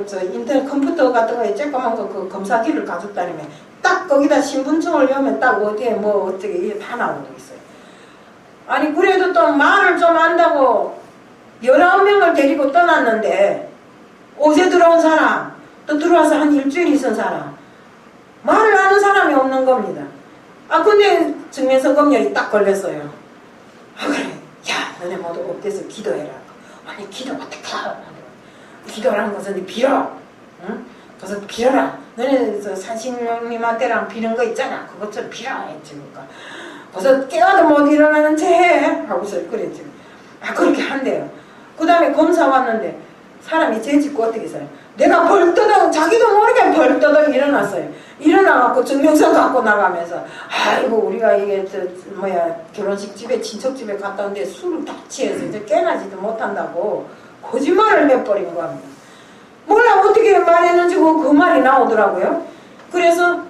저 인터넷 컴퓨터 같은 거에 쬐까만 그 검사기를 가지고 다니면 딱 거기다 신분증을 넣으면 딱 어디에 뭐 어떻게 이게 다 나오고 있어요. 아니 그래도 또 말을 좀 안다고 19명을 데리고 떠났는데 어제 들어온 사람 또 들어와서 한 일주일 있은 사람 말을 아는 사람이 없는 겁니다. 아 근데 증명서 검열이 딱 걸렸어요. 아 그래 야 너네 모두 엎드려서 기도해라. 아니 기도 어떻게 하? 기도라는 것은 빌어. 응? 그래서 빌어라. 너네 산신령님한테랑 비는 거 있잖아. 그것처럼 빌어. 했지. 그래서 깨어도 못 일어나는 채 해. 하고서 그랬지. 아 그렇게 한대요. 그 다음에 검사 왔는데 사람이 죄 짓고 어떻게 살아요? 내가 벌떠덩 자기도 모르게 벌떠덩 일어났어요. 일어나갖고 증명서 갖고 나가면서 아이고 우리가 이게 결혼식 집에 친척 집에 갔다 왔는데 술을 다 취해서 이제 깨나지도 못한다고 거짓말을 해버린 겁니다. 몰라 어떻게 말했는지 그 말이 나오더라고요. 그래서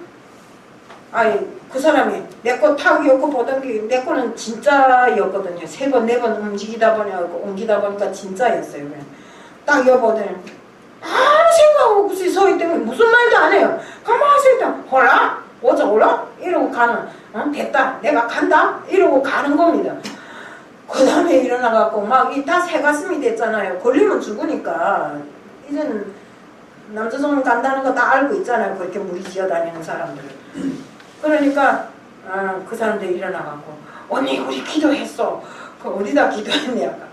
그 사람이 내 거 타기였고 보던 게 내 거는 진짜였거든요. 3번 4번 옮기다 보니까 진짜였어요. 딱 여보더니 아무 생각 없이 서 있더니 무슨 말도 안 해요. 가만히 서 있다 몰라? 어쩌 몰라? 이러고 가는 됐다 내가 간다? 이러고 가는 겁니다. 그 다음에 일어나갖고 막 다 새가슴이 됐잖아요. 걸리면 죽으니까 이제는 남조선 간다는 거 다 알고 있잖아요. 그렇게 무리지어 다니는 사람들. 그러니까 그 사람들 일어나갖고 언니 우리 기도했어. 그 어디다 기도했냐?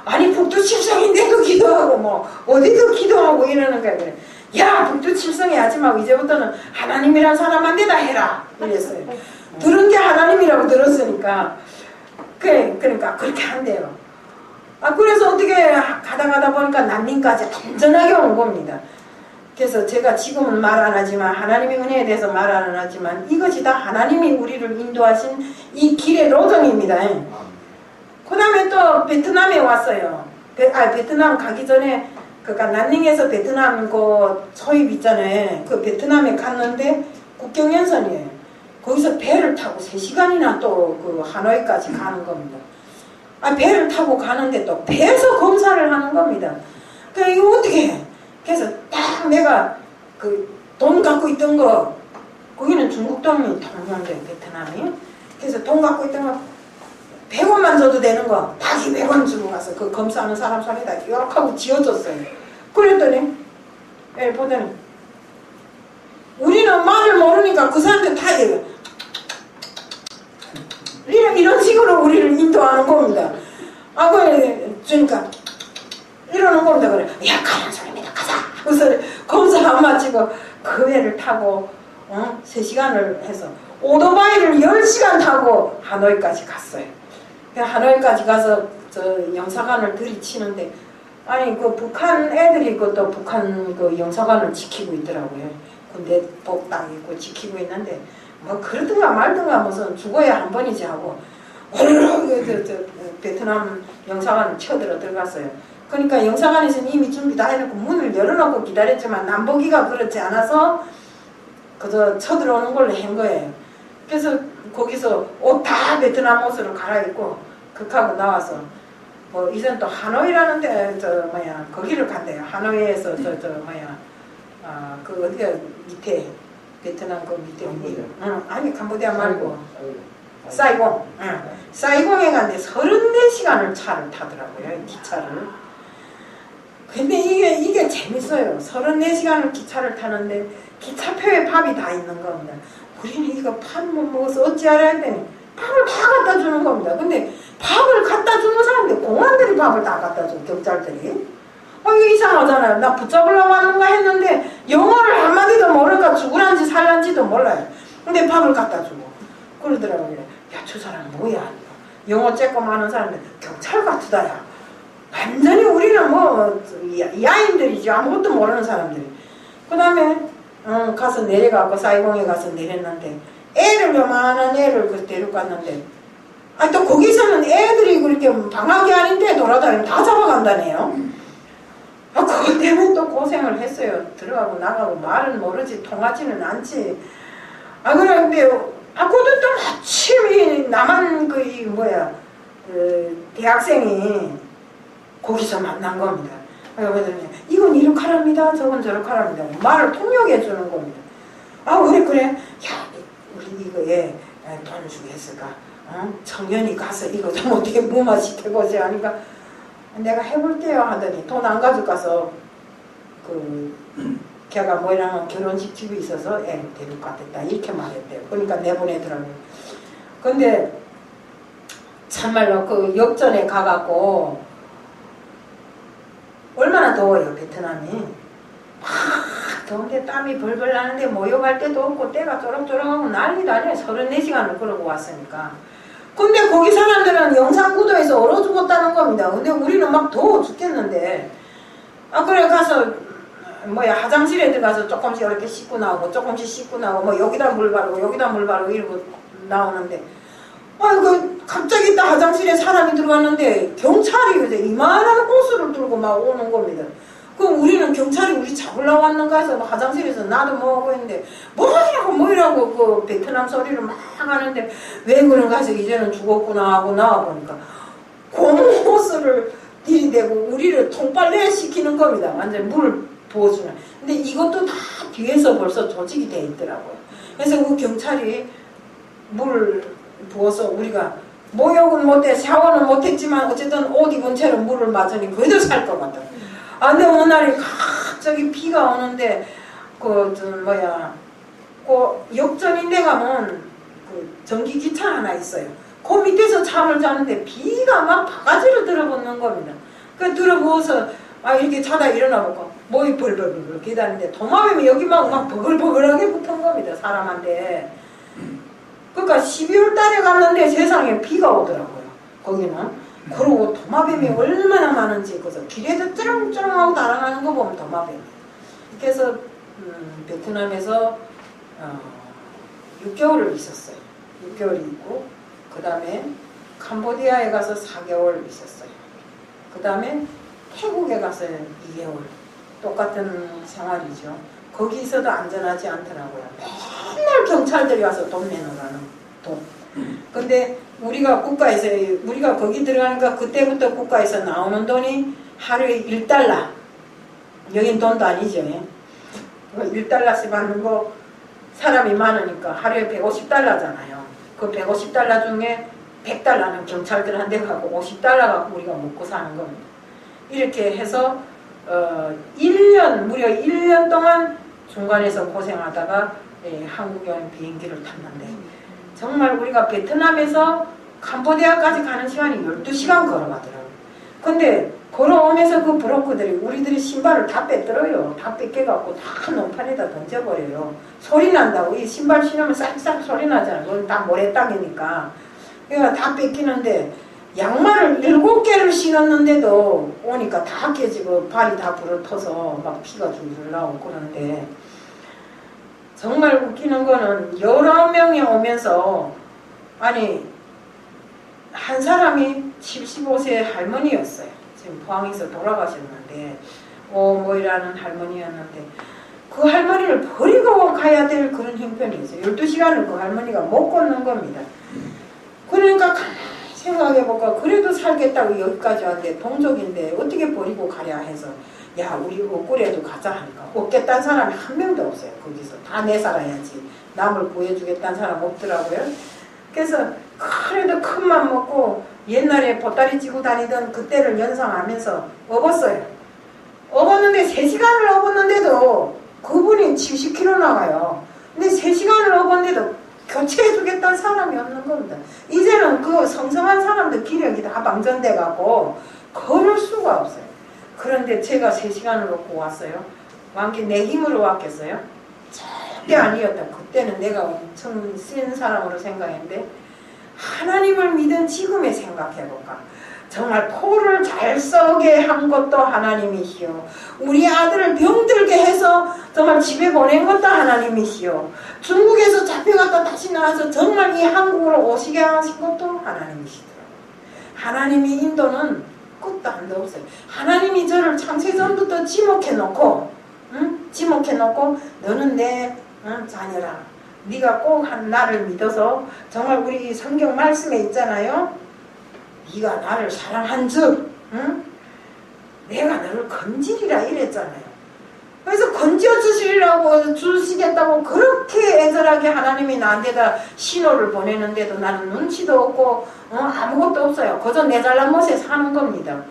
아니 북두칠성인데도 기도하고 뭐 어디도 기도하고 이러는 거야. 그래. 야 북두칠성이 하지 말고 이제부터는 하나님이란 사람한테다 해라. 이랬어요. 들은 게 하나님이라고 들었으니까. 그러니까 그렇게 한대요. 그래서 어떻게 가다 보니까 난림까지 안전하게 온 겁니다. 그래서 제가 지금은 말 안 하지만 하나님의 은혜에 대해서 말 안 하지만 이것이 다 하나님이 우리를 인도하신 이 길의 로정입니다. 그 다음에 또 베트남에 왔어요. 베트남 가기 전에 그러니까 난닝에서 베트남 그 초입 있잖아요. 그 베트남에 갔는데 국경연선이에요. 거기서 배를 타고 3시간이나 또 그 하노이까지 가는 겁니다. 배를 타고 가는데 또 배에서 검사를 하는 겁니다. 그러니까 이거 어떻게 해? 그래서 딱 내가 그 돈 갖고 있던 거 거기는 중국 돈이 통용돼 베트남이. 그래서 돈 갖고 있던 거 100원만 줘도 되는 거 딱 200원 주고 가서 그 검사하는 사람 손에다 이렇게 하고 쥐어줬어요. 그랬더니 보더니 우리는 말을 모르니까 그 사람들 다 이런 식으로 우리를 인도하는 겁니다. 그러니까 이러는 겁니다. 그래. 야 가는 소리입니다. 가자. 그래서 검사 안 마치고 그 배를 타고 3시간을 해서 오토바이를 10시간 타고 하노이까지 갔어요. 하노이까지 가서 저 영사관을 들이치는데 그 북한 애들이 또 북한 그 영사관을 지키고 있더라고요. 군대 복 딱 입고 지키고 있는데 뭐 그러든가 말든가 무슨 죽어야 한 번이지 하고 베트남 영사관을 쳐들어 들어갔어요. 그러니까 영사관에서는 이미 준비 다 해놓고 문을 열어놓고 기다렸지만 남보기가 그렇지 않아서 그저 쳐들어오는 걸로 한 거예요. 그래서 거기서 옷 다 베트남 옷으로 갈아입고 극하고 나와서 이젠 또 하노이라는 데 거기를 간대요. 하노이에서 그 어디가 밑에 베트남 그 밑에 아니 캄보디아 말고 사이공. 사이공에 갔는데 34시간을 차를 타더라고요. 기차를. 근데 이게 재밌어요. 34시간을 기차를 타는데 기차표에 밥이 다 있는 겁니다. 우리는 이거 밥 못 먹어서 어찌 알아야 했더니 밥을 다 갖다 주는 겁니다. 근데 밥을 갖다 주는 사람들 공안들이 밥을 다 갖다 줘. 경찰들이. 이거 이상하잖아요. 나 붙잡으려고 하는가 했는데 영어를 한마디도 모르니까 죽으란지 살란지도 몰라요. 근데 밥을 갖다 주고 그러더라고요. 야 저 사람 뭐야? 영어 쬐끔 하는 사람들 경찰 같으다 야. 완전히 우리는 뭐 야인들이지 아무것도 모르는 사람들이. 그 다음에 가서 내려가고 사이공에 가서 내렸는데 애를 요만한 애를 그 데려갔는데 또 거기서는 애들이 그렇게 방학이 아닌데 돌아다니면 다 잡아간다네요. 그것 때문에 또 고생을 했어요. 들어가고 나가고 말은 모르지 통하지는 않지. 그런데 그것도 또 마침 남한 대학생이 거기서 만난 겁니다. 그러더니 이건 이렇게 하랍니다. 저건 저렇게 하랍니다. 말을 통역해 주는 겁니다. 그래. 야, 우리 이거에 돈 주겠을까? 청년이 가서 이거 좀 어떻게 무마시켜보지 하니까 내가 해볼게요 하더니 돈 안 가져가서 걔가 뭐랑 결혼식 집이 있어서 애를 데려갔댔다 이렇게 말했대요. 그러니까 내보내더라고요. 근데 참말로 그 역전에 가갖고 얼마나 더워요 베트남이. 더운데 땀이 벌벌 나는데 모욕할 때도 없고 때가 쪼락쪼락하고 난리도 아니에요. 34시간을 그러고 왔으니까. 근데 거기 사람들은 영산구도에서 얼어 죽었다는 겁니다. 근데 우리는 막 더워 죽겠는데 그래 가서 화장실에 들어가서 조금씩 이렇게 씻고 나오고 조금씩 씻고 나오고 여기다 물 바르고 여기다 물 바르고 이러고 나오는데 갑자기 딱 화장실에 사람이 들어갔는데 경찰이 이제 이만한 호스를 들고 막 오는 겁니다. 그럼 우리는 경찰이 우리 잡으려고 왔는가 해서 화장실에서 나도 뭐하고 있는데 뭐이라고 그 베트남 소리를 막 하는데 왜 그런가 해서 이제는 죽었구나 하고 나와보니까 고무호스를 들이대고 우리를 통빨래 시키는 겁니다. 완전 물 부어주는. 근데 이것도 다 뒤에서 벌써 조직이 돼 있더라고요. 그래서 그 경찰이 물 부어서 우리가 목욕은 못해 샤워는 못했지만 어쨌든 옷 입은 채로 물을 맞으니 그래도 살 것 같다. 근데 어느 날이 갑자기 비가 오는데 그 역전인데 가면 그 전기기차 하나 있어요. 그 밑에서 잠을 자는데 비가 막 바가지로 들어붙는 겁니다. 그 들어부어서 이렇게 자다 일어나보고 목이 벌벌벌 기다리는데 도마뱀이 여기 막 버글버글하게 붙은 겁니다. 사람한테. 그러니까 12월 달에 갔는데 세상에 비가 오더라고요. 거기는. 그러고 도마뱀이 얼마나 많은지 그래서 길에도 쩌렁쩌렁하고 달아나는 거 보면 도마뱀이. 그래서 베트남에서 6개월을 있었어요. 6개월 있고 그 다음에 캄보디아에 가서 4개월 있었어요. 그 다음에 태국에 가서 2개월. 똑같은 생활이죠. 거기서도 안전하지 않더라고요. 맨날 경찰들이 와서 돈 내놓으라는 돈. 근데 우리가 거기 들어가니까 그때부터 국가에서 나오는 돈이 하루에 1달러. 여긴 돈도 아니죠. 1달러씩 받는 거 사람이 많으니까 하루에 150달러잖아요. 그 150달러 중에 100달러는 경찰들한테 가고 50달러 갖고 우리가 먹고 사는 겁니다. 이렇게 해서 무려 1년 동안 중간에서 고생하다가 한국에 온 비행기를 탔는데 정말 우리가 베트남에서 캄보디아까지 가는 시간이 12시간 걸어가더라고요. 근데 걸어오면서 그 브로커들이 우리들이 신발을 다 뺏들어요. 다 뺏겨갖고 다 논판에다 던져버려요. 소리 난다고. 이 신발 신으면 싹싹 소리 나잖아요. 그건 다 모래땅이니까. 그러니까 다 뺏기는데 양말을 7개를 신었는데도 오니까 다 깨지고 발이 다 부러터서 막 피가 줄줄 나오고 그러는데 정말 웃기는 거는 여러 명이 오면서 한 사람이 75세 할머니였어요. 지금 포항에서 돌아가셨는데 오모이라는 할머니였는데 그 할머니를 버리고 가야 될 그런 형편이었어요. 12시간을 그 할머니가 못 걷는 겁니다. 그러니까 생각해볼까 그래도 살겠다고 여기까지 왔는데 동족인데 어떻게 버리고 가랴 해서 야 우리 옥굴에도 가자 하니까 없겠다는 사람이 한 명도 없어요. 거기서 다 내 살아야지 남을 구해주겠다는 사람 없더라고요. 그래서 그래도 큰맘 먹고 옛날에 보따리 찌고 다니던 그때를 연상하면서 업었어요. 업었는데 3시간을 업었는데도 그분이 70km 나가요. 근데 3시간을 업었는데도 교체해주겠다는 사람이 없는 겁니다. 이제는 그 성성한 사람들 기력이 다 방전돼갖고 걸을 수가 없어요. 그런데 제가 3시간을 놓고 왔어요. 완전 내 힘으로 왔겠어요? 절대 아니었다. 그때는 내가 엄청 센 사람으로 생각했는데 하나님을 믿은 지금에 생각해볼까. 정말 포를 잘 썩게 한 것도 하나님이시오. 우리 아들을 병들게 해서 정말 집에 보낸 것도 하나님이시오. 중국에서 잡혀갔다 다시 나와서 정말 이 한국으로 오시게 하신 것도 하나님이시더라고요. 하나님의 인도는 끝도 한도 없어요. 하나님이 저를 창세전부터 지목해놓고 지목해놓고 너는 내 자녀라. 네가 꼭 나를 믿어서 정말 우리 성경 말씀에 있잖아요. 네가 나를 사랑한즉 내가 너를 건지리라 이랬잖아요. 그래서 건져 주시겠다고 그렇게 애절하게 하나님이 나한테다 신호를 보내는데도 나는 눈치도 없고 아무것도 없어요. 그저 내 잘난 못에 사는 겁니다.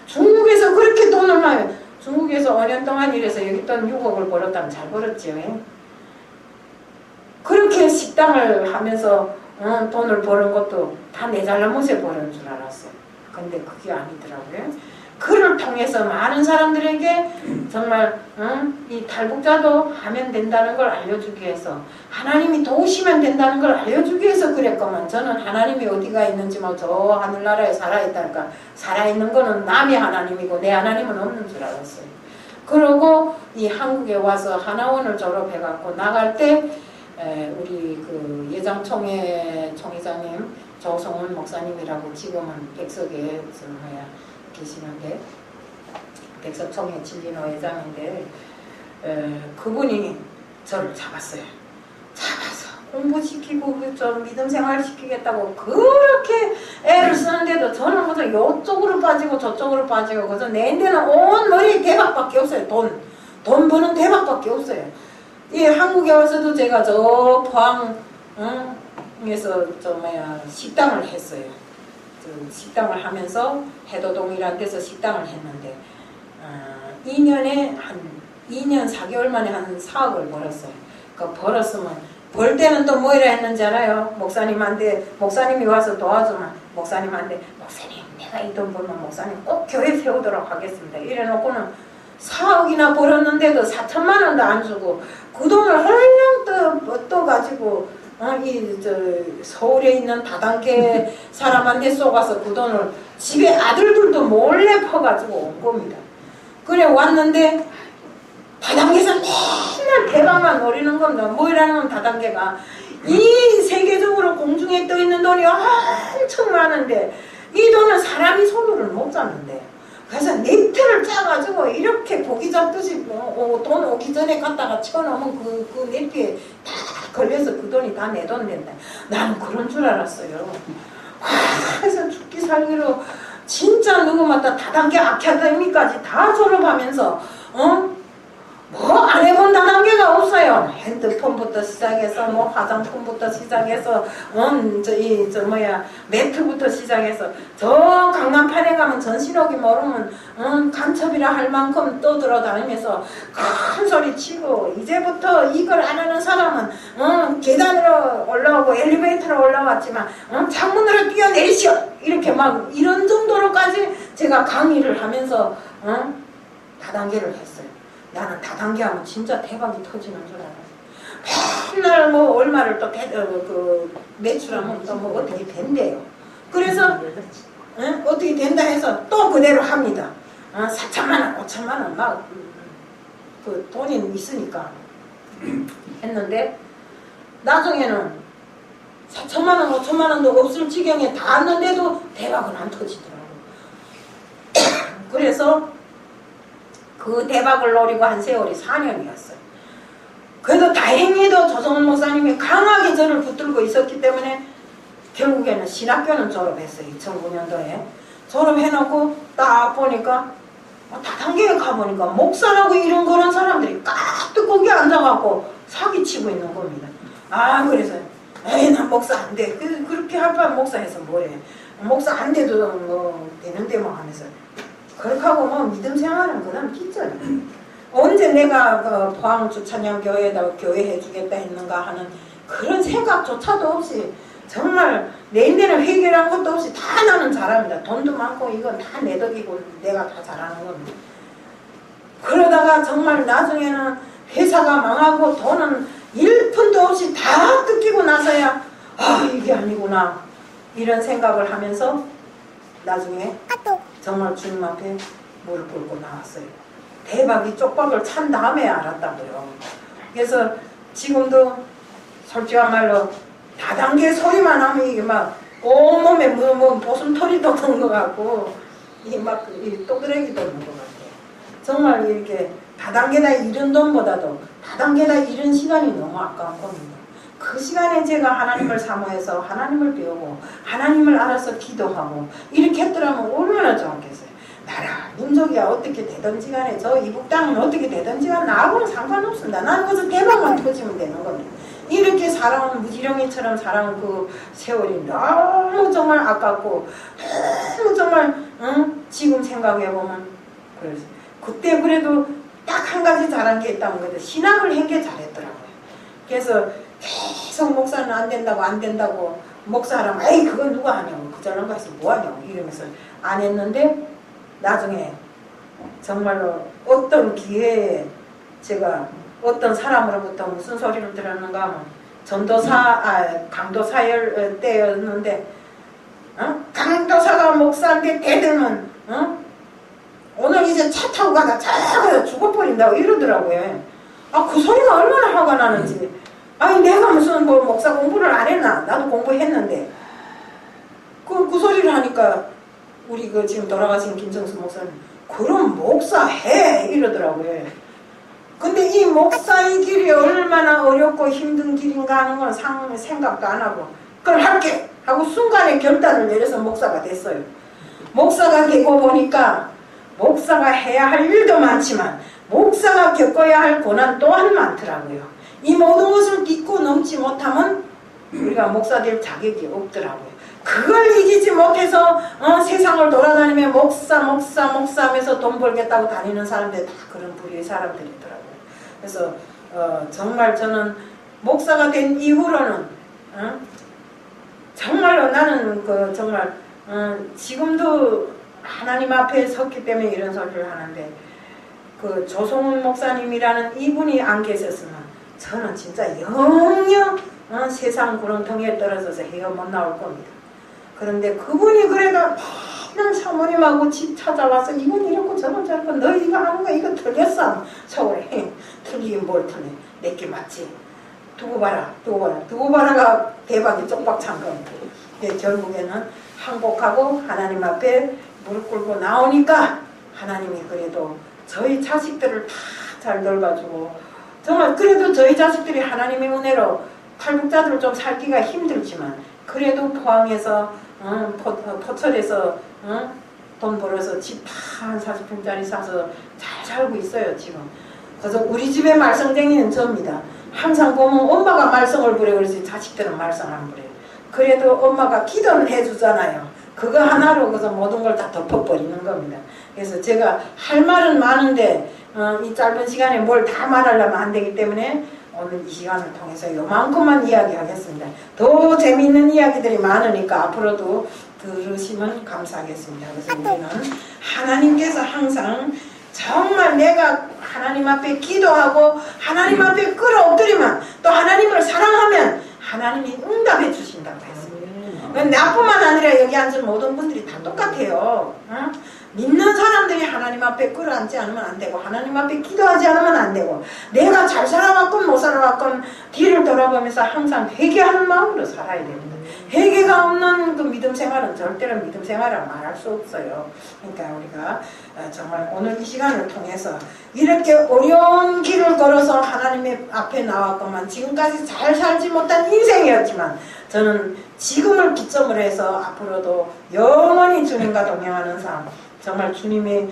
중국에서 그렇게 돈을 많이 중국에서 5년 동안 일해서 여기 돈 6억을 벌었다면 잘 벌었죠. 그렇게 식당을 하면서 돈을 버는 것도 다 내 잘난 못에 버는 줄 알았어요. 근데 그게 아니더라고요. 그를 통해서 많은 사람들에게 정말 이 탈북자도 하면 된다는 걸 알려주기 위해서 하나님이 도우시면 된다는 걸 알려주기 위해서 그랬구만. 저는 하나님이 어디가 있는지 뭐 저 하늘나라에 살아있다니까 살아있는 거는 남의 하나님이고 내 하나님은 없는 줄 알았어요. 그러고 이 한국에 와서 하나원을 졸업해갖고 나갈 때 우리 그 예장총회 총회장님 조성훈 목사님이라고 지금은 백석에 계시는데 백석총회 진리노 회장인데 그분이 저를 잡았어요. 잡아서 공부시키고 좀 믿음 생활 시키겠다고 그렇게 애를 쓰는데도 저는 그저 이쪽으로 빠지고 저쪽으로 빠지고 그저 내 데는 온 머리에 대박밖에 없어요. 돈 버는 대박밖에 없어요. 이 한국에 와서도 제가 저 포항에서 식당을 했어요. 식당을 하면서 해도동이라는 데서 식당을 했는데 2년 4개월 만에 한 4억을 벌었어요. 그 벌었으면 벌 때는 또 뭐이라 했는지 알아요? 목사님이 와서 도와주면 목사님 내가 이 돈 벌면 목사님 꼭 교회 세우도록 하겠습니다. 이래놓고는 4억이나 벌었는데도 4천만 원도 안 주고 그 돈을 헐렁 떠가지고 서울에 있는 다단계 사람한테 쏘가서 그 돈을 집에 아들들도 몰래 퍼가지고 온 겁니다. 그래 왔는데 다단계에서 맨날 대박만 노리는 겁니다. 뭐라는 다단계가 이 세계적으로 공중에 떠있는 돈이 엄청 많은데 이 돈은 사람이 손으로는 못 잡는데 그래서 네트를 짜가지고 이렇게 고기 잡듯이 돈 오기 전에 갖다가 쳐놓으면 그 네트에 다 걸려서 그 돈이 다 내 돈 된다. 나는 그런 줄 알았어요. 그래서 죽기 살기로 진짜 누구마다 다단계 아카데미까지 다 졸업하면서 뭐 안 해본 다단계가 없어요. 핸드폰부터 시작해서 뭐 화장품부터 시작해서 매트부터 시작해서 저 강남판에 가면 전신호기 모르면 간첩이라 할 만큼 떠들어다니면서 큰 소리 치고 이제부터 이걸 안 하는 사람은 계단으로 올라오고 엘리베이터로 올라왔지만 창문으로 뛰어내리시오 이렇게 막 이런 정도로까지 제가 강의를 하면서 다단계를 했어요. 나는 다단계 하면 진짜 대박이 터지는 줄 알았어요. 맨날 뭐 얼마를 또 매출하면 또 뭐 어떻게 된대요. 그래서 어떻게 된다 해서 또 그대로 합니다. 4천만 원, 5천만 원 막 그 돈이 있으니까 했는데 나중에는 4천만 원, 5천만 원도 없을 지경에 닿았는데도 대박은 안 터지더라고요. 그래서 그 대박을 노리고 한 세월이 4년이었어요. 그래도 다행히도 조성훈 목사님이 강하게 저를 붙들고 있었기 때문에 결국에는 신학교는 졸업했어요. 2009년도에. 졸업해놓고 딱 보니까 다단계에 가보니까 목사라고 이런 거란 사람들이 까뜩 거기 앉아갖고 사기치고 있는 겁니다. 그래서 에이 난 목사 안 돼. 그렇게 할 바면 목사해서 뭐래. 목사 안 돼도 뭐 되는데 뭐 하면서 그렇게 하고 뭐 믿음 생활은 그다음 기절. 언제 내가 그 포항 주찬양 교회에다가 교회 해주겠다 했는가 하는 그런 생각조차도 없이 정말 내 인내는 회개란 것도 없이 다 나는 잘합니다. 돈도 많고 이건 다 내 덕이고 내가 다 잘하는 겁니다. 그러다가 정말 나중에는 회사가 망하고 돈은 1푼도 없이 다 뜯기고 나서야 이게 아니구나. 이런 생각을 하면서 나중에 정말 주님 앞에 무릎 꿇고 나왔어요. 대박이 쪽박을 찬 다음에 알았다고요. 그래서 지금도 솔직한 말로 다단계 소리만 하면 이게 막 온몸에 뭐 보슴털이 돋는 것 같고 이게 막 또드레기 돋는 것 같아요. 정말 이렇게 다단계나 이런 돈보다도 다단계나 이런 시간이 너무 아까운 겁니다. 그 시간에 제가 하나님을 사모해서 하나님을 배우고 하나님을 알아서 기도하고 이렇게 했더라면 얼마나 좋았겠어요. 나라 민족이야 어떻게 되든지 간에 저 이북 땅은 어떻게 되든지 간에 나하고는 상관없습니다. 나는 그래서 대박만 터지면 되는 겁니다. 이렇게 살아온 무지렁이처럼 살아온 그 세월이 너무 정말 아깝고 너무 정말 지금 생각해보면 그래서 그때 그래도 딱 한 가지 잘한 게 있다면 그래도 신학을 한 게 잘했더라고요. 그래서 계속 목사는 안 된다고 목사하라면 에이 그건 누가 하냐고 그 잘난 거 해서 뭐하냐고 이러면서 안 했는데 나중에 정말로 어떤 기회에 제가 어떤 사람으로부터 무슨 소리를 들었는가 하면 강도 사열 때였는데 강도사가 목사한테 대들면 오늘 이제 차 타고 가다 자 죽어버린다고 이러더라고요. 그 소리가 얼마나 화가 나는지. 아니 내가 무슨 뭐 목사 공부를 안 했나? 나도 공부했는데 그 소리를 하니까 우리 그 지금 돌아가신 김정수 목사님 그럼 목사해 이러더라고요. 근데 이 목사의 길이 얼마나 어렵고 힘든 길인가 하는 건 생각도 안 하고 그럼 할게 하고 순간에 결단을 내려서 목사가 됐어요. 목사가 되고 보니까 목사가 해야 할 일도 많지만 목사가 겪어야 할 고난 또한 많더라고요. 이 모든 것을 딛고 넘지 못하면 우리가 목사 될 자격이 없더라고요. 그걸 이기지 못해서 세상을 돌아다니며 목사 하면서 돈 벌겠다고 다니는 사람들 다 그런 부류의 사람들이더라고요. 그래서 정말 저는 목사가 된 이후로는 정말로 나는 정말 지금도 하나님 앞에 섰기 때문에 이런 소리를 하는데 그 조성훈 목사님이라는 이분이 안 계셨으면 저는 진짜 영영 세상 구렁텅이에 떨어져서 헤어 못 나올 겁니다. 그런데 그분이 그래도 맨날 사모님하고 집 찾아와서 이건 이렇고 저건 저렇고 너 이거 하는 거 이거 틀렸어. 서울에 틀리긴 뭘 틀려. 내게 맞지. 두고 봐라가 대박이 쪽박 찬 겁니다. 결국에는 항복하고 하나님 앞에 무릎 꿇고 나오니까 하나님이 그래도 저희 자식들을 다 잘 돌봐주고 정말 그래도 저희 자식들이 하나님의 은혜로 탈북자들 좀 살기가 힘들지만 그래도 포항에서 포철에서 돈 벌어서 집 다 한 40평짜리 사서 잘 살고 있어요 지금. 그래서 우리 집에 말썽쟁이는 저입니다. 항상 보면 엄마가 말썽을 부려 그러지 자식들은 말썽 안 부려요. 그래도 엄마가 기도는 해주잖아요. 그거 하나로 그래서 모든 걸 다 덮어버리는 겁니다. 그래서 제가 할 말은 많은데 이 짧은 시간에 뭘 다 말하려면 안 되기 때문에 오늘 이 시간을 통해서 요만큼만 이야기하겠습니다. 더 재미있는 이야기들이 많으니까 앞으로도 들으시면 감사하겠습니다. 그래서 우리는 하나님께서 항상 정말 내가 하나님 앞에 기도하고 하나님 앞에 끌어엎드리면 또 하나님을 사랑하면 하나님이 응답해 주신다고 했습니다. 나뿐만 아니라 여기 앉은 모든 분들이 다 똑같아요. 믿는 사람들이 하나님 앞에 끌어앉지 않으면 안 되고 하나님 앞에 기도하지 않으면 안 되고 내가 잘 살아왔건 못 살아왔건 뒤를 돌아보면서 항상 회개하는 마음으로 살아야 됩니다. 회개가 없는 그 믿음 생활은 절대로 믿음 생활을 말할 수 없어요. 그러니까 우리가 정말 오늘 이 시간을 통해서 이렇게 어려운 길을 걸어서 하나님의 앞에 나왔건만 지금까지 잘 살지 못한 인생이었지만 저는 지금을 기점으로 해서 앞으로도 영원히 주님과 동행하는 삶 정말 주님이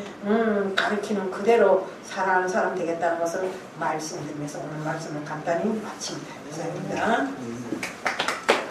가르치는 그대로 살아가는 사람 되겠다는 것을 말씀드리면서 오늘 말씀을 간단히 마칩니다. 감사합니다.